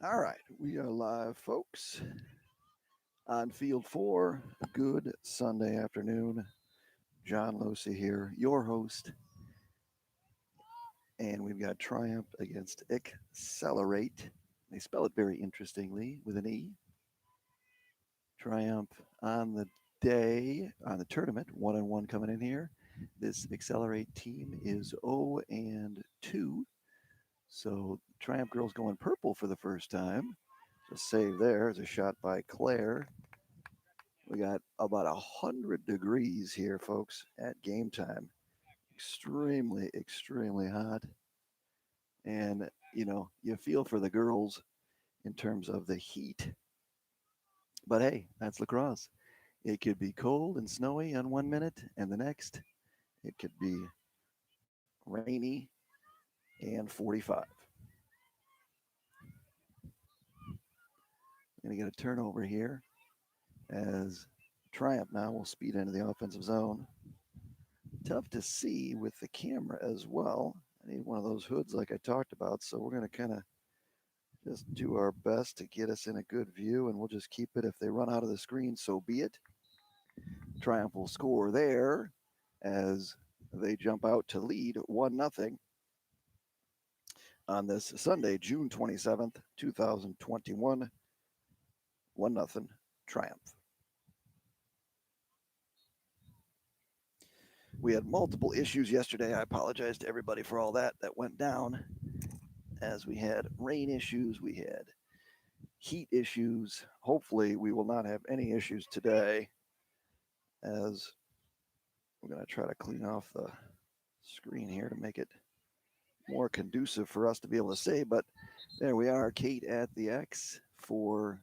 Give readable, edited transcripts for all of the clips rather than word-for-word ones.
All right, we are live, folks, on Field 4. Good Sunday afternoon. John Losi here, your host, and we've got Triumph against Excelerate. They spell it very interestingly with an E. Triumph on the day, on the tournament, 1-1 coming in here. This Excelerate team is 0-2. So Triumph Girls going purple for the first time. Just save there as a shot by Claire. We got about 100 degrees here, folks, at game time. Extremely, extremely hot. And, you feel for the girls in terms of the heat. But hey, that's lacrosse. It could be cold and snowy on 1 minute, and the next, it could be rainy and 45. Going to get a turnover here as Triumph now will speed into the offensive zone. Tough to see with the camera as well. I need one of those hoods like I talked about, so we're going to kind of just do our best to get us in a good view, and we'll just keep it. If they run out of the screen, so be it. Triumph will score there as they jump out to lead 1-0 on this Sunday, June 27th, 2021. 1-0 Triumph. We had multiple issues yesterday. I apologize to everybody for all that went down, as we had rain issues, we had heat issues. Hopefully, we will not have any issues today, as we're going to try to clean off the screen here to make it more conducive for us to be able to say. But there we are, Kate at the X for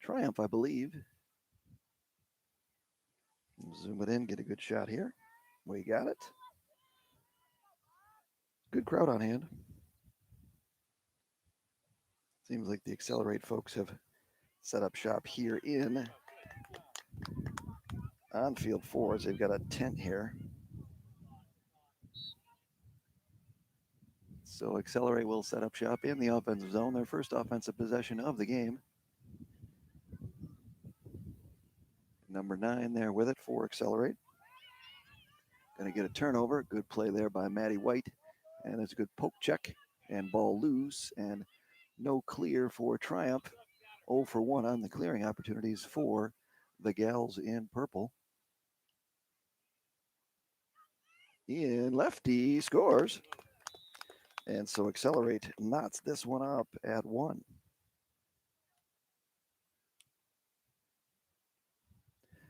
Triumph, I believe. Zoom it in, get a good shot here. We got it. Good crowd on hand. Seems like the Excelerate folks have set up shop here on field 4, as they've got a tent here. So Excelerate will set up shop in the offensive zone, their first offensive possession of the game. Number 9 there with it for Excelerate. Going to get a turnover. Good play there by Maddie White. And it's a good poke check and ball loose. And no clear for Triumph. 0 for 1 on the clearing opportunities for the gals in purple. In lefty scores. And so Excelerate knots this one up at 1.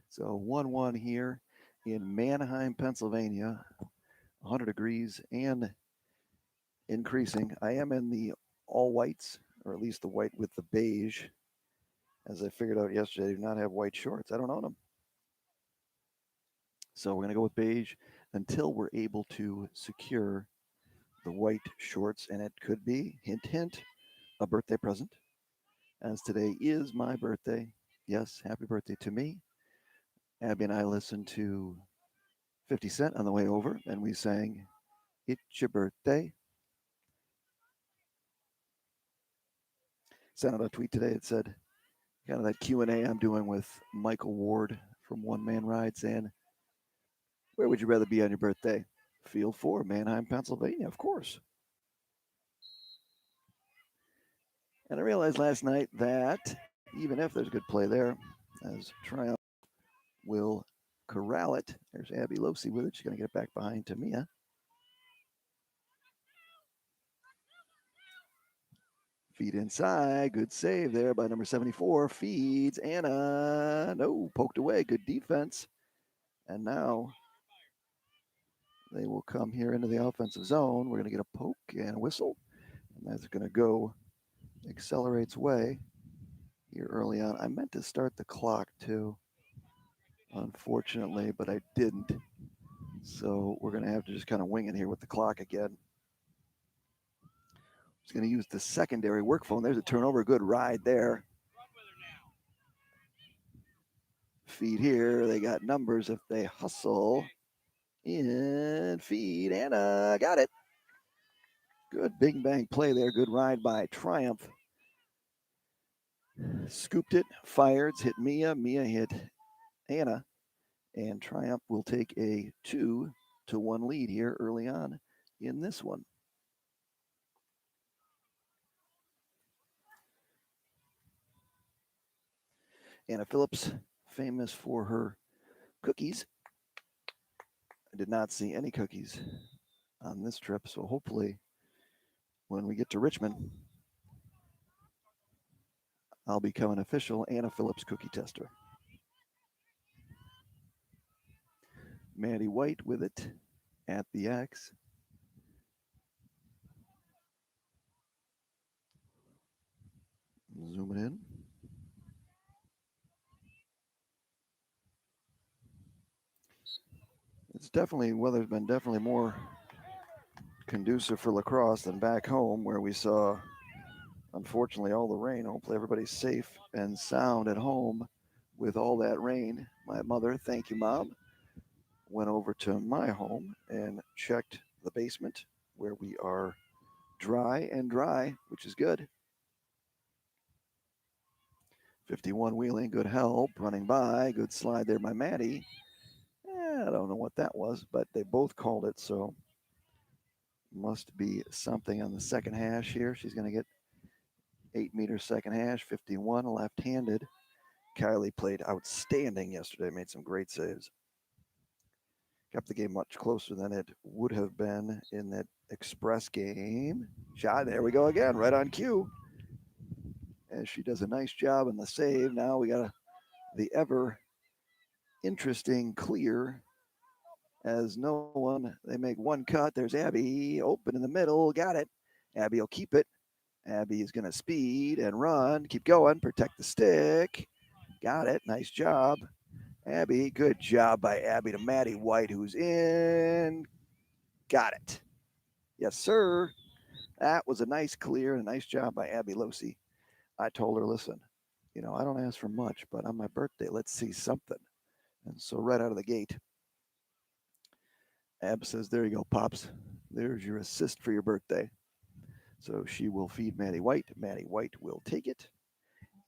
So 1-1 here in Manheim, Pennsylvania. 100 degrees and increasing. I am in the all whites, or at least the white with the beige. As I figured out yesterday, I do not have white shorts. I don't own them. So we're going to go with beige until we're able to secure the white shorts. And it could be, hint, hint, a birthday present, as today is my birthday. Yes, happy birthday to me. Abby and I listened to 50 Cent on the way over, and we sang It's Your Birthday. Sent out a tweet today. It said, kind of that Q&A I'm doing with Michael Ward from One Man Ride, saying, where would you rather be on your birthday? Field 4, Manheim, Pennsylvania, of course. And I realized last night that even if there's a good play there, as Triumph will corral it. There's Abby Losi with it. She's going to get it back behind Tamia. Feed inside. Good save there by number 74. Feeds Anna. No, poked away. Good defense. And now they will come here into the offensive zone. We're going to get a poke and a whistle. And that's going to go Accelerate's way here early on. I meant to start the clock too, unfortunately, but I didn't. So we're going to have to just kind of wing it here with the clock again. He's going to use the secondary work phone. There's a turnover. Good ride there. Feed here. They got numbers if they hustle. In feed. Anna got it. Good bing bang play there. Good ride by Triumph. Scooped it, fired, hit Mia. Mia hit Anna. And Triumph will take a 2-1 lead here early on in this one. Anna Phillips, famous for her cookies. I did not see any cookies on this trip, so hopefully when we get to Richmond, I'll become an official Anna Phillips cookie tester. Maddie White with it at the X. Zoom it in. It's definitely, weather's been definitely more conducive for lacrosse than back home where we saw, unfortunately, all the rain. Hopefully everybody's safe and sound at home with all that rain. My mother, thank you, Mom, went over to my home and checked the basement where we are dry, which is good. 51 wheeling, good help, running by, good slide there by Maddie. I don't know what that was, but they both called it, so must be something on the second hash here. She's going to get 8-meter second hash, 51, left-handed. Kylie played outstanding yesterday, made some great saves. Kept the game much closer than it would have been in that express game. Shot, there we go again, right on cue. As she does a nice job in the save. Now we got the ever interesting clear as no one, they make one cut. There's Abby, open in the middle, got it. Abby will keep it. Abby is going to speed and run, keep going, protect the stick. Got it, nice job. Abby, good job by Abby to Maddie White, who's in. Got it. Yes, sir. That was a nice clear and a nice job by Abby Losi. I told her, listen, I don't ask for much, but on my birthday, let's see something. And so right out of the gate, Ab says, there you go, Pops. There's your assist for your birthday. So she will feed Maddie White. Maddie White will take it.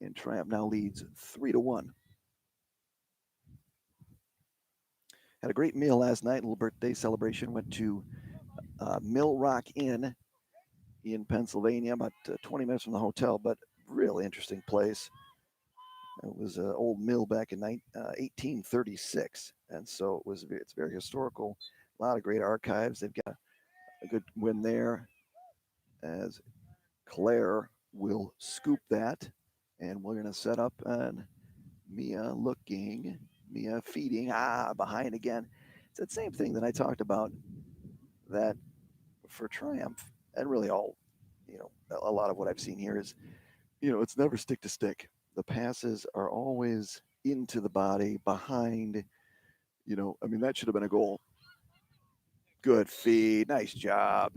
And Triumph now leads 3-1. Had a great meal last night. Little birthday celebration. Went to Mill Rock Inn in Pennsylvania, about 20 minutes from the hotel, but really interesting place. It was an old mill back in 1836, and so it's very historical. A lot of great archives. They've got a good win there as Claire will scoop that, and we're going to set up on Mia looking, Mia feeding, behind again. It's that same thing that I talked about that for Triumph, and really all, a lot of what I've seen here is, it's never stick to stick. The passes are always into the body, behind, that should have been a goal. Good feed, nice job.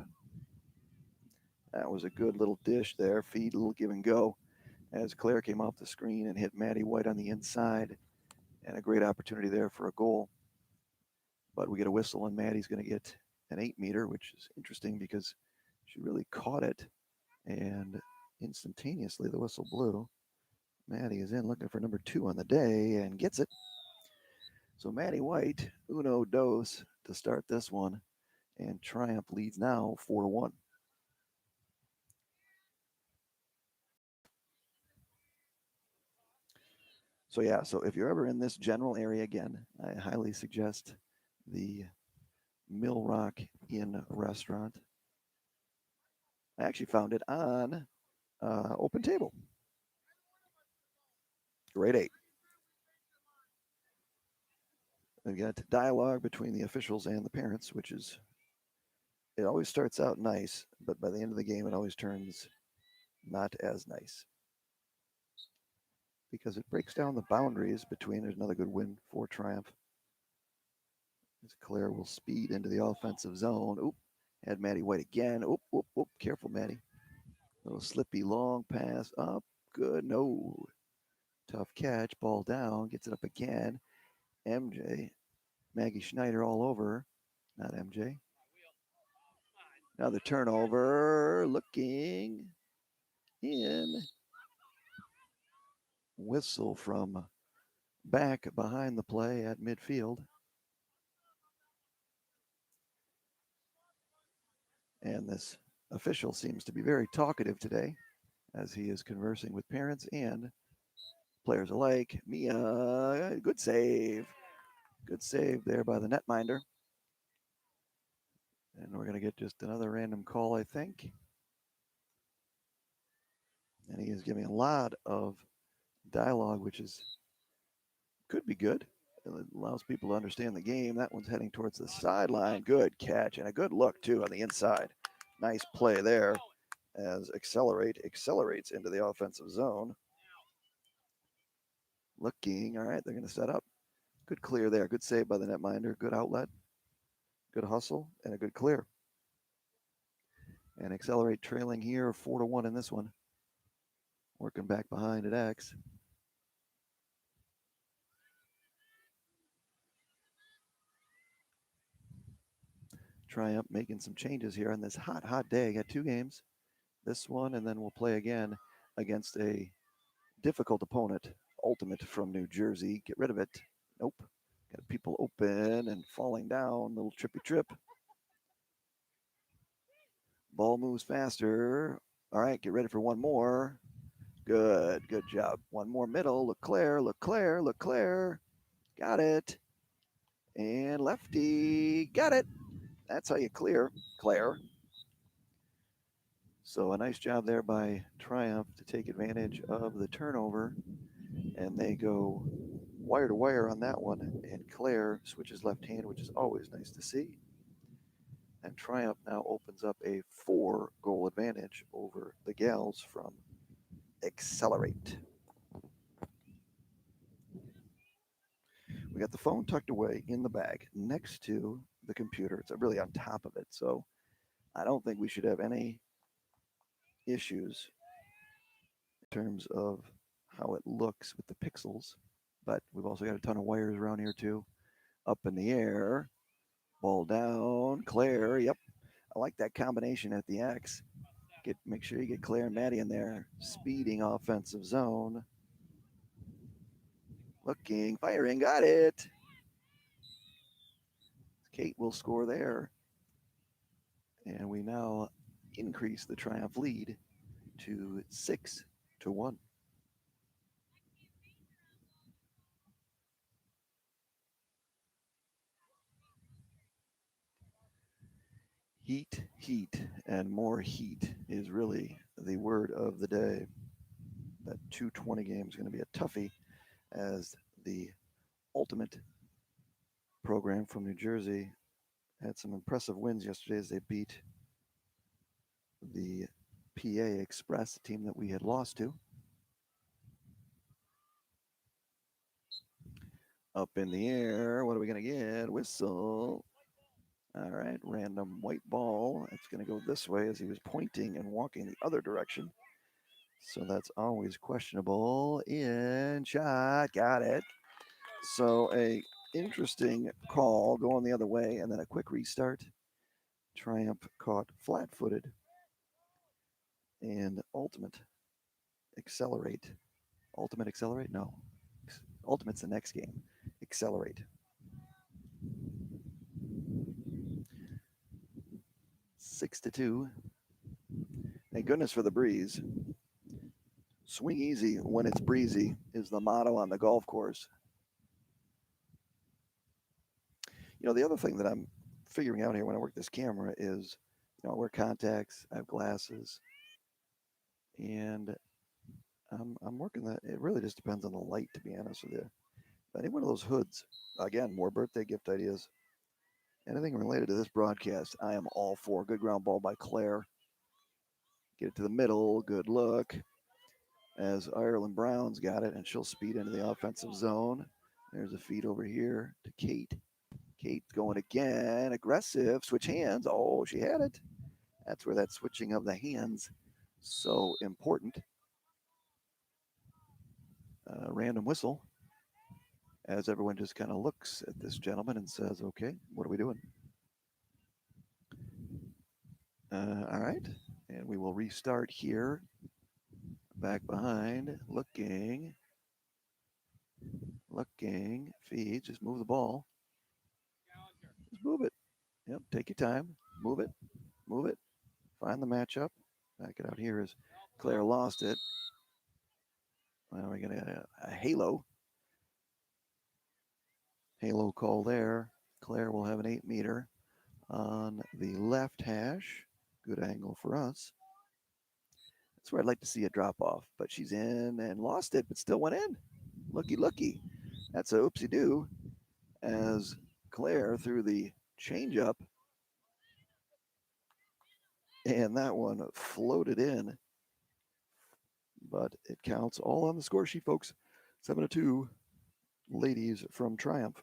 That was a good little dish there. Feed, a little give and go as Claire came off the screen and hit Maddie White on the inside. And a great opportunity there for a goal. But we get a whistle, and Maddie's going to get an 8-meter, which is interesting because she really caught it. And instantaneously, the whistle blew. Maddie is in looking for number 2 on the day and gets it. So Maddie White, uno dos to start this one. And Triumph leads now 4-1. So yeah, so if you're ever in this general area again, I highly suggest the Mill Rock Inn restaurant. I actually found it on Open Table. Grade 8. We've got dialogue between the officials and the parents, which is, it always starts out nice, but by the end of the game, it always turns not as nice because it breaks down the boundaries between. There's another good win for Triumph. As Claire will speed into the offensive zone. Oop, had Maddie White again. Oop, oop, oop. Careful, Maddie. Little slippy long pass up. Good. No. Tough catch. Ball down. Gets it up again. MJ. Maggie Schneider all over. Not MJ. Now the turnover, looking in. Whistle from back behind the play at midfield. And this official seems to be very talkative today as he is conversing with parents and players alike. Mia, good save. Good save there by the netminder. And we're going to get just another random call, I think. And he is giving a lot of dialogue, which could be good. It allows people to understand the game. That one's heading towards the sideline. Good catch and a good look, too, on the inside. Nice play there as Excelerate accelerates into the offensive zone. Looking, all right, they're going to set up. Good clear there. Good save by the netminder. Good outlet. Good hustle and a good clear. And Excelerate trailing here 4-1 in this one. Working back behind at X. Triumph making some changes here on this hot, hot day. Got 2 games. This one, and then we'll play again against a difficult opponent, Ultimate from New Jersey. Get rid of it. Nope. Got people open and falling down. Little trippy trip. Ball moves faster. All right, get ready for one more. Good, good job. One more middle. Leclerc, Leclerc, Leclerc. Got it. And lefty. Got it. That's how you clear, Claire. So a nice job there by Triumph to take advantage of the turnover. And they go wire to wire on that one. And Claire switches left hand, which is always nice to see. And Triumph now opens up a 4-goal advantage over the gals from Excelerate. We got the phone tucked away in the bag next to the computer. It's really on top of it. So I don't think we should have any issues in terms of how it looks with the pixels. But we've also got a ton of wires around here too. Up in the air, ball down, Claire. Yep, I like that combination at the X. Make sure you get Claire and Maddie in there. Speeding offensive zone. Looking, firing, got it. Kate will score there. And we now increase the Triumph lead to 6-1. Heat, heat, and more heat is really the word of the day. That 220 game is going to be a toughie as the Ultimate program from New Jersey had some impressive wins yesterday as they beat the PA Express, a team that we had lost to. Up in the air, what are we going to get? Whistle. All right, random white ball. It's going to go this way as he was pointing and walking the other direction. So that's always questionable. In shot, got it. So a interesting call going the other way, and then a quick restart. Triumph caught flat-footed, and Ultimate Accelerate. Ultimate Accelerate? No. Ultimate's the next game. Excelerate. 6-2. Thank goodness for the breeze. Swing easy when it's breezy is the motto on the golf course. You know, the other thing that I'm figuring out here when I work this camera is, I wear contacts, I have glasses, and I'm working that. It really just depends on the light, to be honest with you. Any one of those hoods, again, more birthday gift ideas. Anything related to this broadcast, I am all for. Good ground ball by Claire. Get it to the middle. Good look. As Ireland Brown's got it, and she'll speed into the offensive zone. There's a feed over here to Kate. Kate going again. Aggressive. Switch hands. Oh, she had it. That's where that switching of the hands so important. Random whistle as everyone just kind of looks at this gentleman and says, okay, what are we doing? All right. And we will restart here. Back behind. Looking. Feed. Just move the ball. Just move it. Yep. Take your time. Move it. Move it. Find the matchup. Back it out here as Claire lost it. Well, we got a halo. Halo call there. Claire will have an 8-meter on the left hash. Good angle for us. That's where I'd like to see a drop off, but she's in and lost it, but still went in. Looky. That's a oopsie doo as Claire threw the changeup, and that one floated in, but it counts all on the score sheet, folks. 7-2, ladies from Triumph.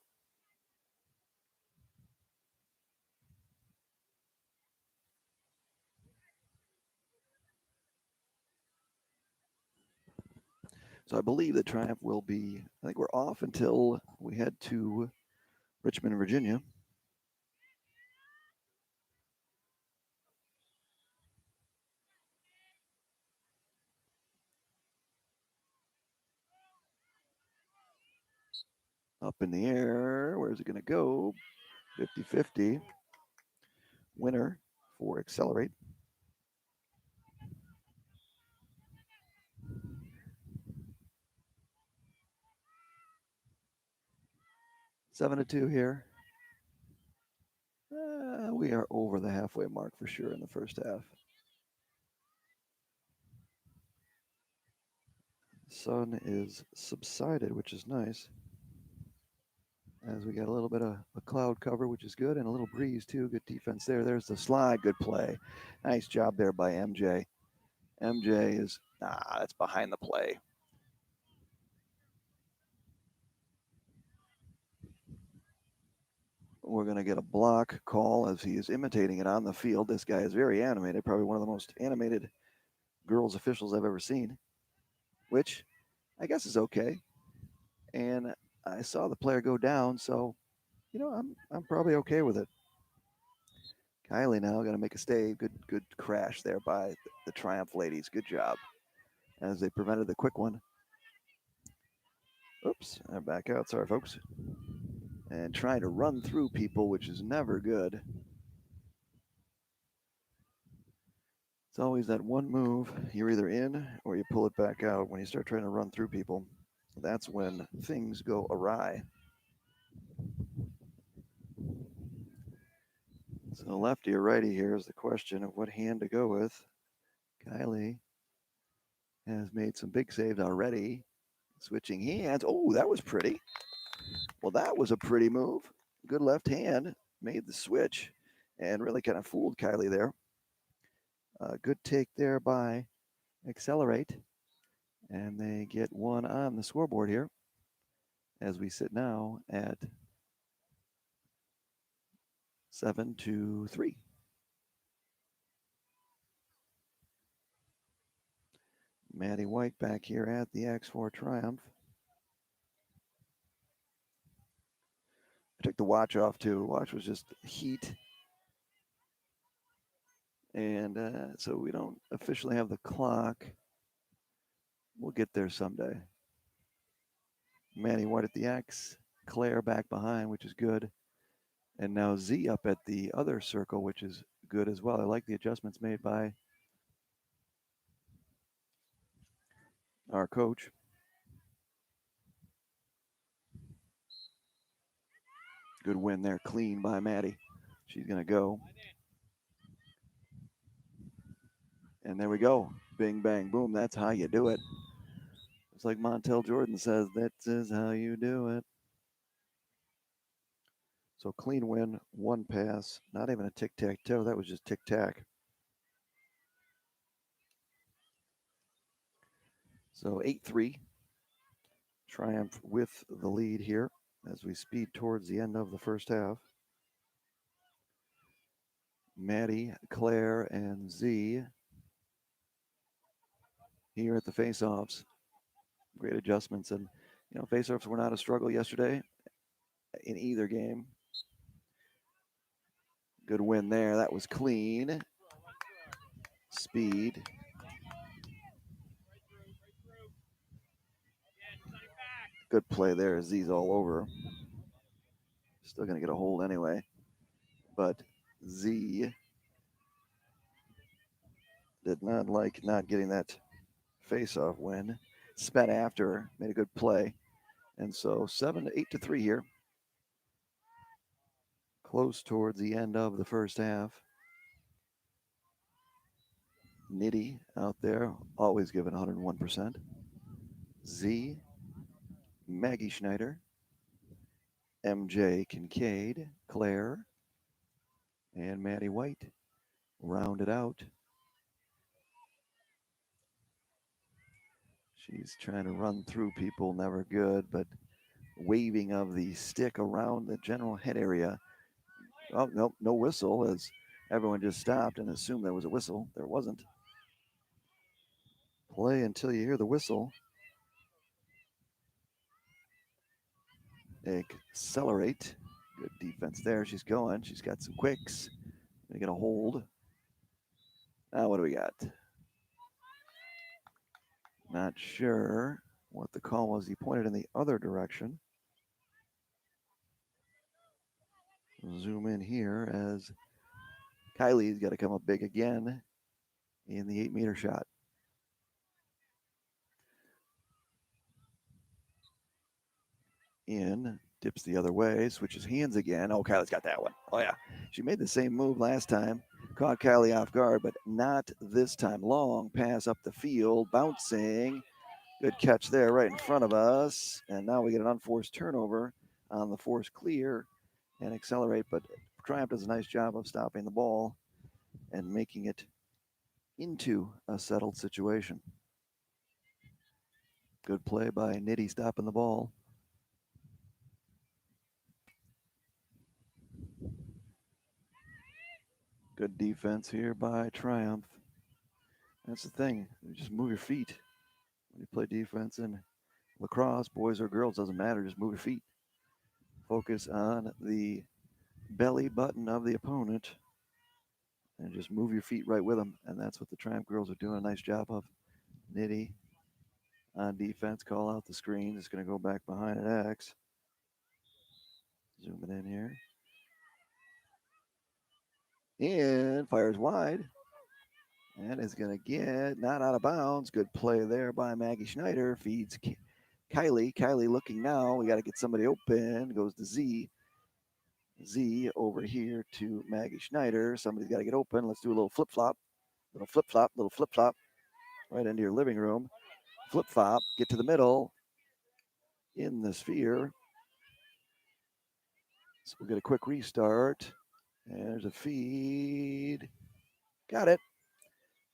So I believe that Triumph will be, I think we're off until we head to Richmond, Virginia. Up in the air. Where's it going to go? 50-50. Winner for Excelerate. Seven to two here. We are over the halfway mark for sure in the first half. Sun is subsided, which is nice. As we got a little bit of a cloud cover, which is good, and a little breeze too. Good defense there. There's the slide. Good play. Nice job there by MJ. MJ is, that's behind the play. We're going to get a block call as he is imitating it on the field. This guy is very animated, probably one of the most animated girls officials I've ever seen, which I guess is okay. And I saw the player go down, so I'm probably okay with it. Kylie now going to make a stay. Good crash there by the Triumph ladies. Good job as they prevented the quick one. Oops, I'm back out. Sorry, folks. And trying to run through people, which is never good. It's always that one move. You're either in or you pull it back out. When you start trying to run through people, that's when things go awry. So lefty or righty here is the question of what hand to go with. Kylie has made some big saves already. Switching hands. Oh, that was pretty. Well, that was a pretty move. Good left hand. Made the switch and really kind of fooled Kylie there. Good take there by Excelerate. And they get one on the scoreboard here as we sit now at 7-3. Maddie White back here at the X4 Triumph. I took the watch off too. Watch was just heat. And so we don't officially have the clock. We'll get there someday. Maddie White at the X. Claire back behind, which is good. And now Z up at the other circle, which is good as well. I like the adjustments made by our coach. Good win there, clean by Maddie. She's going to go. And there we go. Bing, bang, boom. That's how you do it. It's like Montel Jordan says, that is how you do it. So clean win, one pass, not even a tic-tac-toe. That was just tic-tac. So 8-3. Triumph with the lead here as we speed towards the end of the first half. Maddie, Claire, and Z here at the face-offs. Great adjustments. And, face-offs were not a struggle yesterday in either game. Good win there. That was clean. speed. Good play there. Z's all over. Still going to get a hold anyway. But Z did not like not getting that face-off win. Sped after, made a good play. And so 8-3 here. Close towards the end of the first half. Nitty out there, always giving 101%. Z, Maggie Schneider, MJ Kincaid, Claire, and Maddie White rounded out. She's trying to run through people, never good, but waving of the stick around the general head area. Oh, nope, no whistle, as everyone just stopped and assumed there was a whistle. There wasn't. Play until you hear the whistle. Excelerate. Good defense there. She's going. She's got some quicks. Gonna get a hold. Now what do we got? Not sure what the call was. He pointed in the other direction. Zoom in here as Kylie's got to come up big again in the 8-meter shot. In, dips the other way, switches hands again. Oh, Kylie's got that one. Oh, yeah. She made the same move last time. Caught Kylie off guard, but not this time. Long pass up the field, bouncing. Good catch there right in front of us. And now we get an unforced turnover on the forced clear and Excelerate. But Triumph does a nice job of stopping the ball and making it into a settled situation. Good play by Nitty stopping the ball. Good defense here by Triumph. That's the thing. You just move your feet. When you play defense in lacrosse, boys or girls, doesn't matter. Just move your feet. Focus on the belly button of the opponent and just move your feet right with them. And that's what the Triumph girls are doing a nice job of. Nitty on defense, call out the screen. It's going to go back behind an X. Zooming in here. And fires wide. And is going to get not out of bounds. Good play there by Maggie Schneider. Feeds Kylie. Kylie looking now. We got to get somebody open. Goes to Z. Z over here to Maggie Schneider. Somebody's got to get open. Let's do a little flip flop. Little flip flop. Right into your living room. Flip flop. Get to the middle. In the sphere. So we'll get a quick restart. And there's a feed. Got it.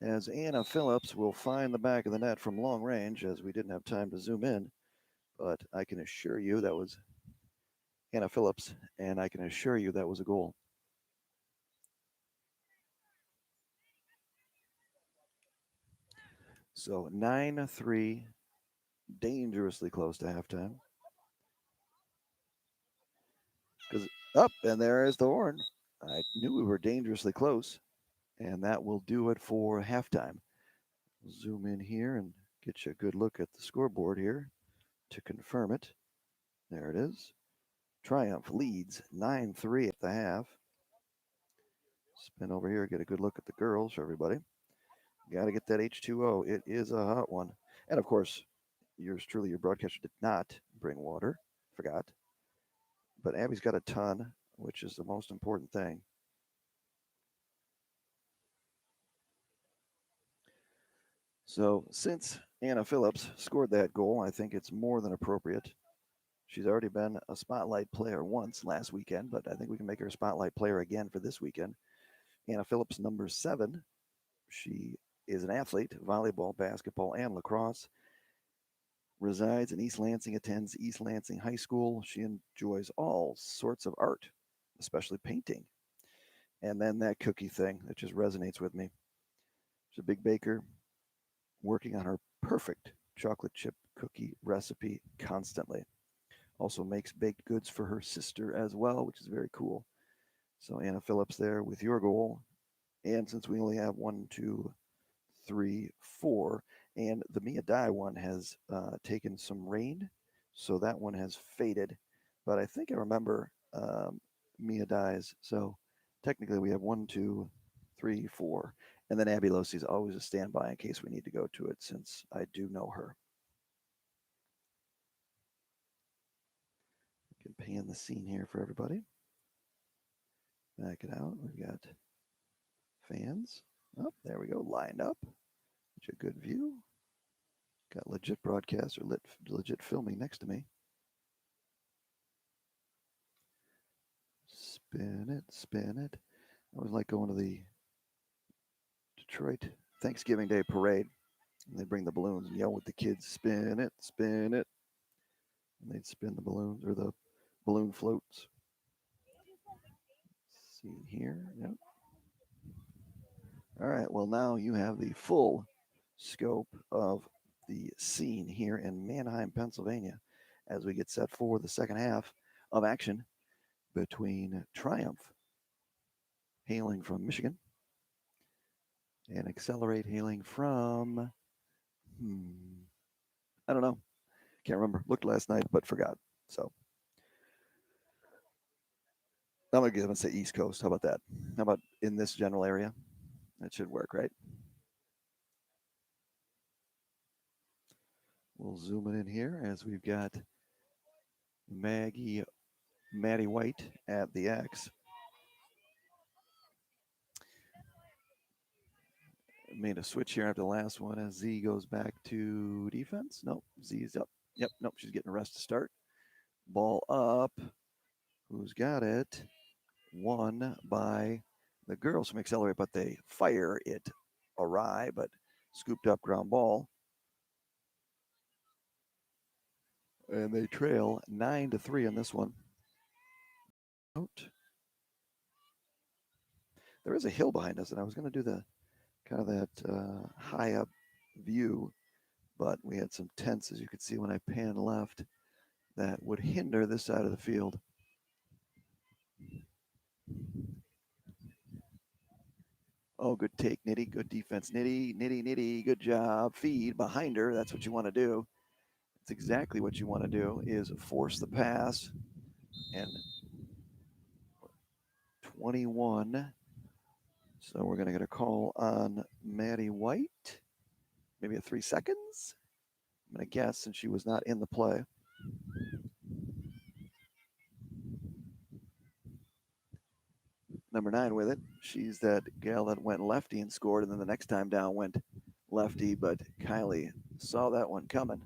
As Anna Phillips will find the back of the net from long range, as we didn't have time to zoom in. But I can assure you that was Anna Phillips, and I can assure you that was a goal. So 9-3, dangerously close to halftime. Because up, and there is the horn. I knew we were dangerously close, and that will do it for halftime. Zoom in here and get you a good look at the scoreboard here to confirm it. There it is. Triumph leads 9-3 at the half. Spin over here, get a good look at the girls for everybody. Got to get that H2O. It is a hot one. And of course, yours truly, your broadcaster did not bring water. Forgot. But Abby's got a ton, which is the most important thing. So since Anna Phillips scored that goal, I think it's more than appropriate. She's already been a spotlight player once last weekend, but I think we can make her a spotlight player again for this weekend. Anna Phillips, number 7. She is an athlete, volleyball, basketball, and lacrosse. Resides in East Lansing, attends East Lansing High School. She enjoys all sorts of art, especially painting. And then that cookie thing that just resonates with me. She's a big baker, working on her perfect chocolate chip cookie recipe constantly. Also makes baked goods for her sister as well, which is very cool. So Anna Phillips there with your goal. And since we only have 1, 2, 3, 4. And the Mia Dye one has taken some rain, so that one has faded. But I think I remember Mia Dye's. So technically we have 1, 2, 3, 4. And then Abby Losi is always a standby in case we need to go to it, since I do know her. We can pan the scene here for everybody. Back it out. We've got fans. Oh, there we go, lined up. Such a good view. Got legit broadcaster, legit filming next to me. Spin it, spin it. I always like going to the Detroit Thanksgiving Day parade. And they bring the balloons and yell with the kids, spin it, spin it. And they'd spin the balloons or the balloon floats. Let's see here. Yep. All right. Well, now you have the full scope of the scene here in Manheim, Pennsylvania, as we get set for the second half of action between Triumph, hailing from Michigan, and Excelerate, hailing from, I don't know. Can't remember. Looked last night, but forgot. So I'm going to say East Coast. How about that? How about in this general area? That should work, right? We'll zoom it in here as we've got Maddie White at the X. Made a switch here after the last one as Z goes back to defense. Nope, Z's up. Yep, nope, she's getting a rest to start. Ball up. Who's got it? Won by the girls from Excelerate, but they fire it awry, but scooped up ground ball. And they trail 9-3 on this one. There is a hill behind us, and I was going to do the kind of that high up view, but we had some tents, as you could see when I pan left, that would hinder this side of the field. Oh, good take, Nitty. Good defense, Nitty. Nitty, Nitty. Good job. Feed behind her. That's what you want to do. That's exactly what you want to do, is force the pass. And 21. So we're going to get a call on Maddie White. Maybe a 3 seconds. I'm going to guess, since she was not in the play. Number 9 with it. She's that gal that went lefty and scored, and then the next time down went lefty, but Kylie saw that one coming.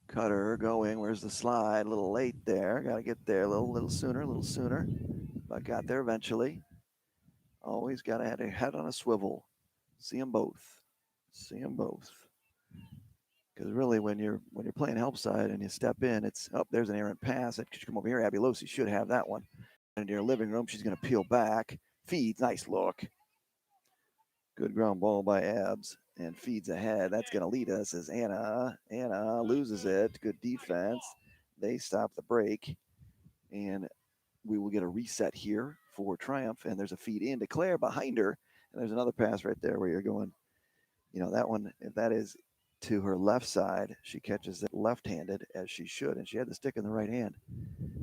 Cutter going. Where's the slide? A little late there. Got to get there a little sooner. But got there eventually. Always got to have a head on a swivel. See them both. Because really, when you're playing help side and you step in, it's there's an errant pass. That could come over here. Abby Losi should have that one. And in your living room, she's going to peel back. Feeds. Nice look. Good ground ball by Abs, and feeds ahead. That's going to lead us as Anna loses it. Good defense. They stop the break, and we will get a reset here for Triumph. And there's a feed in to Claire behind her, and there's another pass right there where you're going, that one, if that is to her left side, she catches it left-handed, as she should, and she had the stick in the right hand,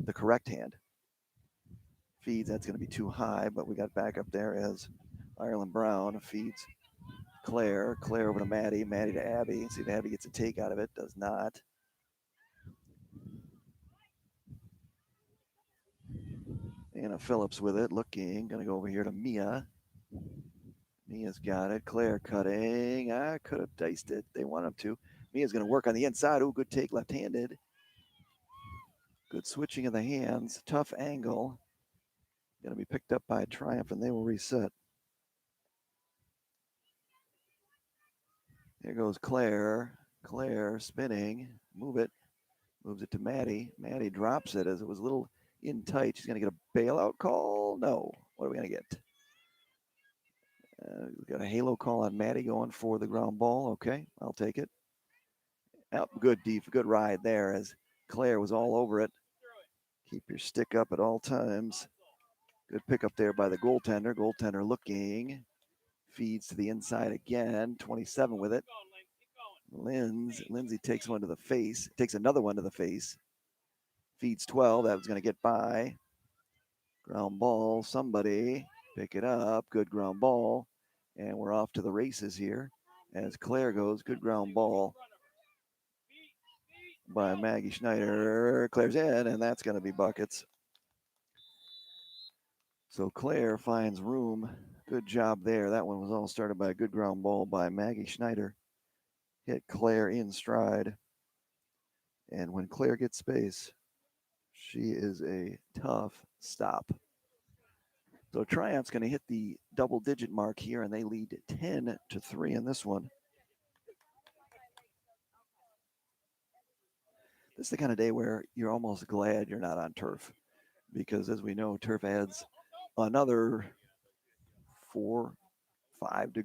the correct hand. Feeds, that's going to be too high, but we got back up there as Ireland Brown feeds Claire over to Maddie to Abby. See if Abby gets a take out of it. Does not. Anna Phillips with it, looking. Going to go over here to Mia. Mia's got it. Claire cutting. I could have diced it. They want him to. Mia's going to work on the inside. Oh, good take, left-handed. Good switching of the hands. Tough angle. Going to be picked up by Triumph, and they will reset. Here goes Claire. Claire spinning. Move it. Moves it to Maddie. Maddie drops it as it was a little in tight. She's going to get a bailout call. No. What are we going to get? We got a halo call on Maddie going for the ground ball. Okay, I'll take it. Good ride there as Claire was all over it. Keep your stick up at all times. Good pick up there by the goaltender. Goaltender looking. Feeds to the inside again. 27 with it. Lindsay takes one to the face. Takes another one to the face. Feeds 12. That was going to get by. Ground ball. Somebody pick it up. Good ground ball. And we're off to the races here. As Claire goes. Good ground ball by Maggie Schneider. Claire's in, and that's going to be buckets. So Claire finds room. Good job there. That one was all started by a good ground ball by Maggie Schneider. Hit Claire in stride. And when Claire gets space, she is a tough stop. So Triumph's going to hit the double-digit mark here, and they lead 10-3 in this one. This is the kind of day where you're almost glad you're not on turf, because as we know, turf adds another 4-5 degrees